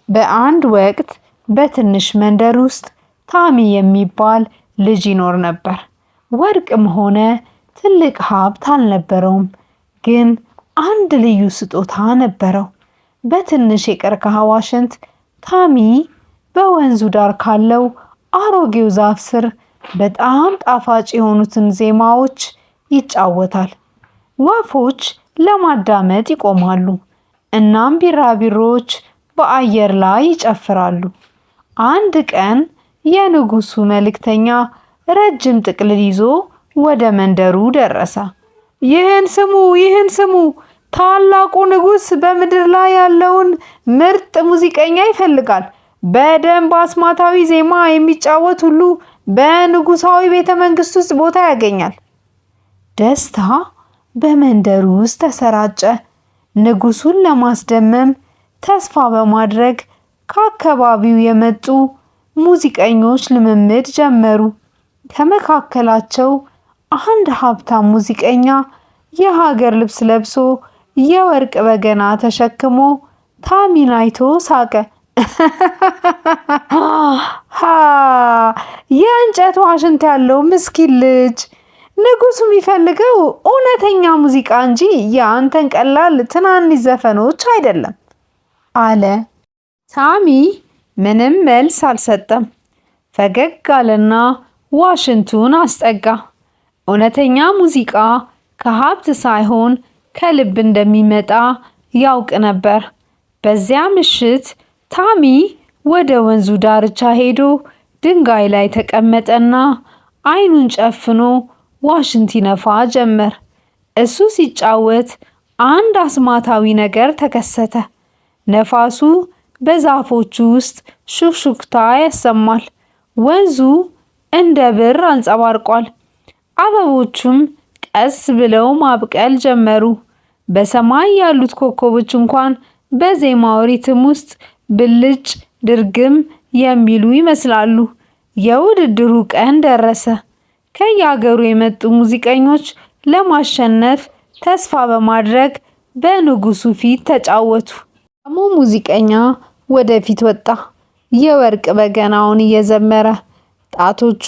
በአንድ ወቅት በትንሽ መንደር ውስጥ ታሚ የሚባል ልጅ ይኖር ነበር። ወርቅም ሆነ ትልቅ ሀብት አልነበረውም፣ ግን አንድ ልዩ ስጦታ ነበረው። በትንሽ የቀርከሃ ዋሽንት ታሚ በወንዙ ዳር ካለው አሮጌው ዛፍ ስር በጣም ጣፋጭ የሆኑትን ዜማዎች ይጫወታል። ወፎች ለማዳመጥ ይቆማሉ፣ እናም ቢራቢሮዎች በአየር ላይ ይጨፍራሉ። አንድ ቀን የንጉሱ መልእክተኛ ረጅም ጥቅልል ይዞ ወደ መንደሩ ደረሰ። ይህን ስሙ! ታላቁ ንጉስ በምድር ላይ ያለውን ምርጥ ሙዚቀኛ ይፈልጋል። በደንብ አስማታዊ ዜማ የሚጫወት ሁሉ በንጉሳዊ ቤተ መንግስት ውስጥ ቦታ ያገኛል። ደስታ በመንደሩ ውስጥ ተሰራጨ። ንጉሱን ለማስደመም ተስፋ በማድረግ ከአካባቢው የመጡ ሙዚቀኞች ልምምድ ጀመሩ። ከመካከላቸው አንድ ሀብታም ሙዚቀኛ የሀገር ልብስ ለብሶ የወርቅ በገና ተሸክሞ ታሚን አይቶ ሳቀ። የእንጨት ዋሽንት ያለው ምስኪን ልጅ! ንጉሱ የሚፈልገው እውነተኛ ሙዚቃ እንጂ የአንተን ቀላል ትናንሽ ዘፈኖች አይደለም አለ። ታሚ ምንም መልስ አልሰጠም። ፈገግ አለና ዋሽንቱን አስጠጋ። እውነተኛ ሙዚቃ ከሀብት ሳይሆን ከልብ እንደሚመጣ ያውቅ ነበር። በዚያ ምሽት ታሚ ወደ ወንዙ ዳርቻ ሄዶ ድንጋይ ላይ ተቀመጠና አይኑን ጨፍኖ ዋሽንት ይነፋ ጀመር። እሱ ሲጫወት አንድ አስማታዊ ነገር ተከሰተ። ነፋሱ በዛፎቹ ውስጥ ሹክሹክታ ያሰማል። ወንዙ እንደ ብር አንጸባርቋል። አበቦቹም ቀስ ብለው ማብቀል ጀመሩ። በሰማይ ያሉት ኮከቦች እንኳን በዜማው ሪትም ውስጥ ብልጭ ድርግም የሚሉ ይመስላሉ። የውድድሩ ቀን ደረሰ። ከየሀገሩ የመጡ ሙዚቀኞች ለማሸነፍ ተስፋ በማድረግ በንጉሱ ፊት ተጫወቱ። ሙዚቀኛ ወደፊት ወጣ፣ የወርቅ በገናውን እየዘመረ። ጣቶቹ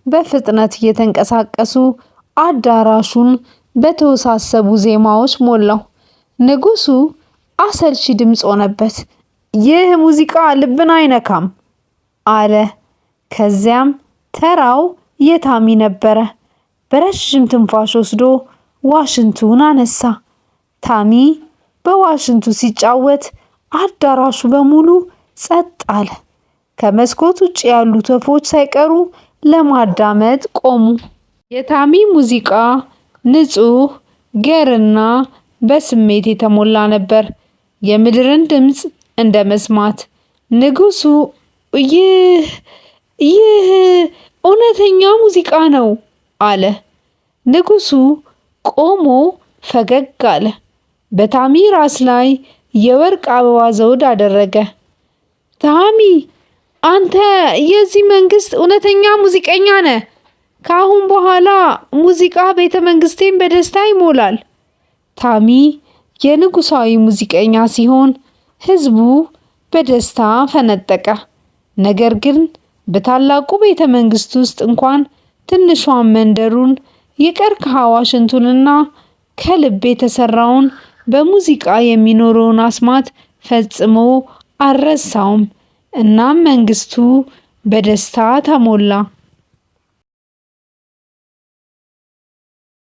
በፍጥነት እየተንቀሳቀሱ አዳራሹን በተወሳሰቡ ዜማዎች ሞላው። ንጉሱ አሰልቺ ድምፅ ሆነበት። ይህ ሙዚቃ ልብን አይነካም አለ። ከዚያም ተራው የታሚ ነበረ። በረዥም ትንፋሽ ወስዶ ዋሽንቱን አነሳ። ታሚ በዋሽንቱ ሲጫወት አዳራሹ በሙሉ ጸጥ አለ። ከመስኮት ውጭ ያሉት ወፎች ሳይቀሩ ለማዳመጥ ቆሙ። የታሚ ሙዚቃ ንጹህ፣ ገርና በስሜት የተሞላ ነበር፣ የምድርን ድምፅ እንደ መስማት። ንጉሱ ይህ እውነተኛ ሙዚቃ ነው አለ። ንጉሱ ቆሞ ፈገግ አለ። በታሚ ራስ ላይ የወርቅ አበባ ዘውድ አደረገ። ታሚ፣ አንተ የዚህ መንግስት እውነተኛ ሙዚቀኛ ነህ። ከአሁን በኋላ ሙዚቃ ቤተ መንግስቴን በደስታ ይሞላል። ታሚ የንጉሳዊ ሙዚቀኛ ሲሆን ህዝቡ በደስታ ፈነጠቀ። ነገር ግን በታላቁ ቤተ መንግስት ውስጥ እንኳን ትንሿን መንደሩን የቀርከሃ ዋሽንቱንና ከልብ የተሰራውን በሙዚቃ የሚኖረውን አስማት ፈጽሞ አልረሳውም። እናም መንግስቱ በደስታ ተሞላ።